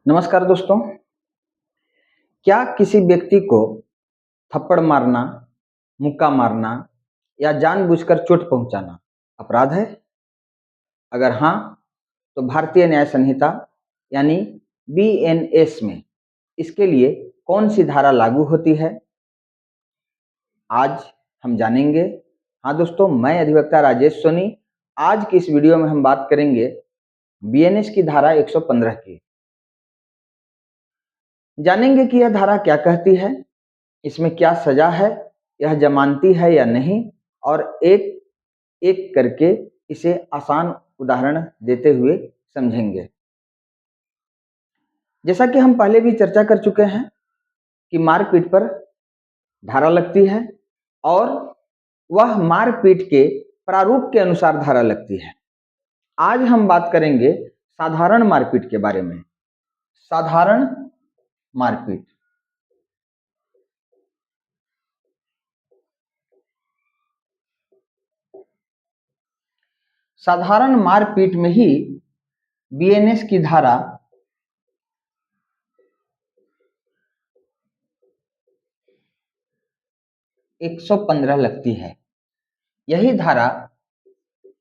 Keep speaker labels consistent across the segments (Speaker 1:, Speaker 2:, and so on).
Speaker 1: नमस्कार दोस्तों। क्या किसी व्यक्ति को थप्पड़ मारना, मुक्का मारना या जानबूझकर चोट पहुंचाना अपराध है? अगर हाँ, तो भारतीय न्याय संहिता यानी बीएनएस में इसके लिए कौन सी धारा लागू होती है, आज हम जानेंगे। हाँ दोस्तों, मैं अधिवक्ता राजेश सोनी। आज की इस वीडियो में हम बात करेंगे बीएनएस की धारा 115 की। जानेंगे कि यह धारा क्या कहती है, इसमें क्या सजा है, यह जमानती है या नहीं, और एक एक करके इसे आसान उदाहरण देते हुए समझेंगे। जैसा कि हम पहले भी चर्चा कर चुके हैं कि मारपीट पर धारा लगती है और वह मारपीट के प्रारूप के अनुसार धारा लगती है। आज हम बात करेंगे साधारण मारपीट के बारे में। साधारण मारपीट। साधारण मारपीट में ही बीएनएस की धारा 115 लगती है। यही धारा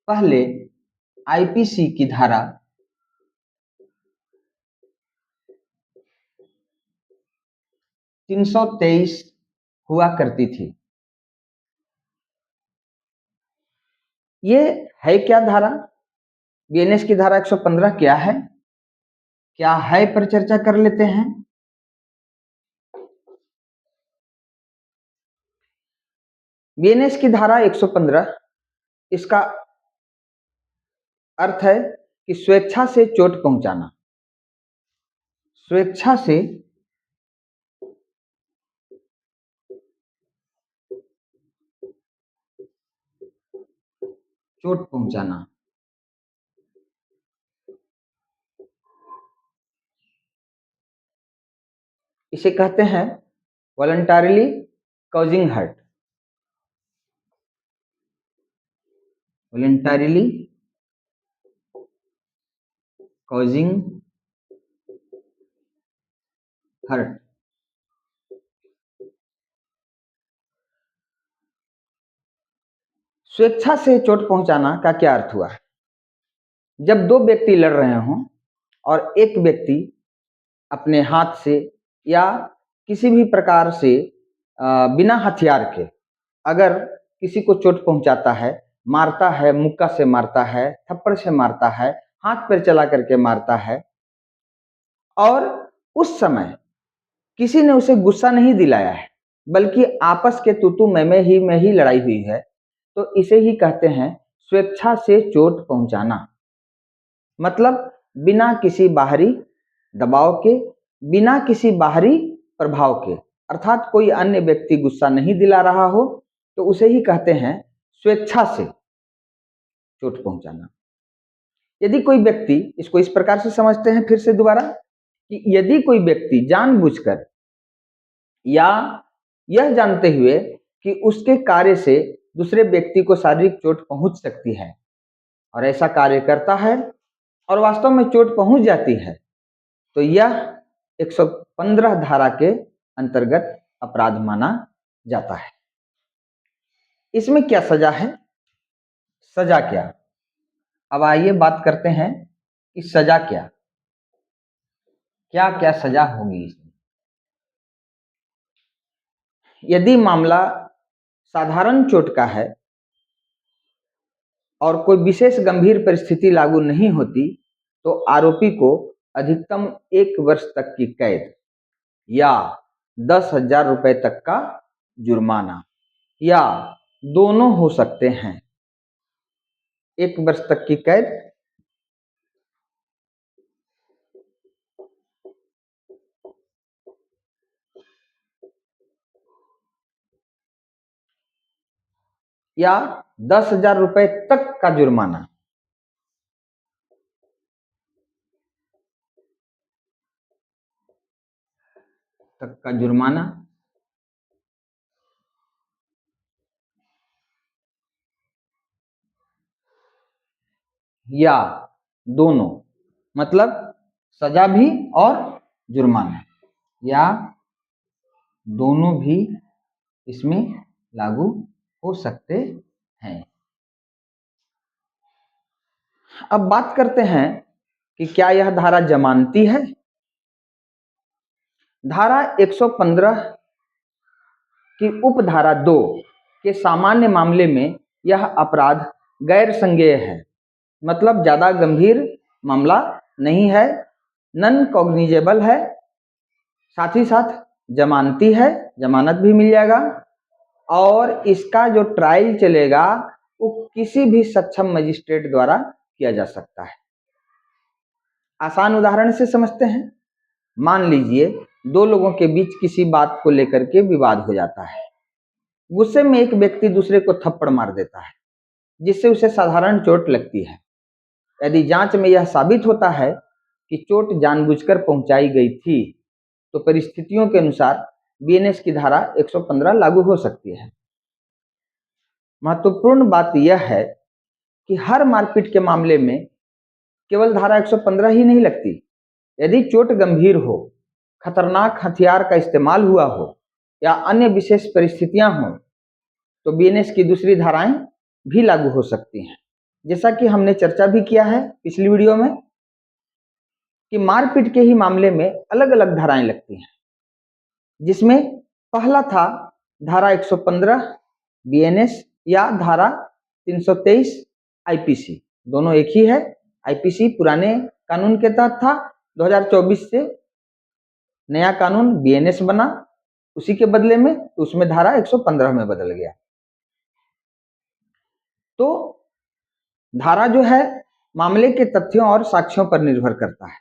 Speaker 1: पहले आईपीसी की धारा 323 हुआ करती थी। ये है क्या धारा? बीएनएस की धारा 115 क्या है? क्या है पर चर्चा कर लेते हैं। बीएनएस की धारा 115, इसका अर्थ है कि स्वेच्छा से चोट पहुंचाना। स्वेच्छा से चोट पहुंचाना। इसे कहते हैं voluntarily causing hurt. Voluntarily causing hurt. स्वेच्छा से चोट पहुंचाना का क्या अर्थ हुआ? जब दो व्यक्ति लड़ रहे हों और एक व्यक्ति अपने हाथ से या किसी भी प्रकार से बिना हथियार के अगर किसी को चोट पहुंचाता है, मारता है, मुक्का से मारता है, थप्पड़ से मारता है, हाथ पैर चला करके मारता है, और उस समय किसी ने उसे गुस्सा नहीं दिलाया है, बल्कि आपस के तू मैं ही लड़ाई हुई है, तो इसे ही कहते हैं स्वेच्छा से चोट पहुंचाना। मतलब बिना किसी बाहरी दबाव के, बिना किसी बाहरी प्रभाव के, अर्थात कोई अन्य व्यक्ति गुस्सा नहीं दिला रहा हो, तो उसे ही कहते हैं स्वेच्छा से चोट पहुंचाना। यदि कोई व्यक्ति, इसको इस प्रकार से समझते हैं फिर से दोबारा, कि यदि कोई व्यक्ति जानबूझकर या यह जानते हुए कि उसके कार्य से दूसरे व्यक्ति को शारीरिक चोट पहुंच सकती है और ऐसा कार्य करता है और वास्तव में चोट पहुंच जाती है, तो यह 115 धारा के अंतर्गत अपराध माना जाता है। इसमें क्या सजा है? सजा क्या? अब आइए बात करते हैं कि सजा क्या क्या क्या सजा होगी इसमें। यदि मामला साधारण चोट का है और कोई विशेष गंभीर परिस्थिति लागू नहीं होती, तो आरोपी को अधिकतम 1 वर्ष तक की कैद या 10,000 रुपए तक का जुर्माना या दोनों हो सकते हैं। 1 वर्ष तक की कैद या 10,000 रुपए तक का जुर्माना। तक का जुर्माना या दोनों, मतलब सजा भी और जुर्माना, या दोनों भी इसमें लागू हो सकते हैं। अब बात करते हैं कि क्या यह धारा जमानती है। धारा 115 की उपधारा 2 के सामान्य मामले में यह अपराध गैर संज्ञेय है, मतलब ज्यादा गंभीर मामला नहीं है, नॉन कॉग्निजेबल है, साथ ही साथ जमानती है, जमानत भी मिल जाएगा, और इसका जो ट्रायल चलेगा वो किसी भी सक्षम मजिस्ट्रेट द्वारा किया जा सकता है। आसान उदाहरण से समझते हैं। मान लीजिए दो लोगों के बीच किसी बात को लेकर के विवाद हो जाता है। गुस्से में एक व्यक्ति दूसरे को थप्पड़ मार देता है, जिससे उसे साधारण चोट लगती है। यदि जांच में यह साबित होता है कि चोट जानबूझकर पहुंचाई गई थी, तो परिस्थितियों के अनुसार बीएनएस की धारा 115 लागू हो सकती है। महत्वपूर्ण बात यह है कि हर मारपीट के मामले में केवल धारा 115 ही नहीं लगती। यदि चोट गंभीर हो, खतरनाक हथियार का इस्तेमाल हुआ हो या अन्य विशेष परिस्थितियां हों, तो बीएनएस की दूसरी धाराएं भी लागू हो सकती हैं। जैसा कि हमने चर्चा भी किया है पिछली वीडियो में कि मारपीट के ही मामले में अलग अलग धाराएं लगती हैं, जिसमें पहला था धारा 115 बीएनएस या धारा 323 आईपीसी। दोनों एक ही है। आईपीसी पुराने कानून के तहत था, 2024 से नया कानून बीएनएस बना, उसी के बदले में तो उसमें धारा 115 में बदल गया। तो धारा जो है मामले के तथ्यों और साक्ष्यों पर निर्भर करता है।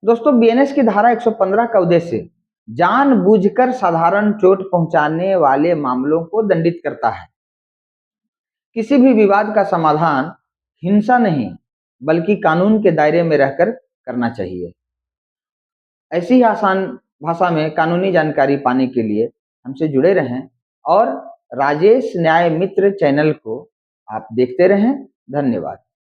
Speaker 1: दोस्तों, बीएनएस की धारा 115 का उद्देश्य जानबूझकर साधारण चोट पहुंचाने वाले मामलों को दंडित करता है। किसी भी विवाद का समाधान हिंसा नहीं बल्कि कानून के दायरे में रहकर करना चाहिए। ऐसी ही आसान भाषा में कानूनी जानकारी पाने के लिए हमसे जुड़े रहें और राजेश न्याय मित्र चैनल को आप देखते रहें। धन्यवाद।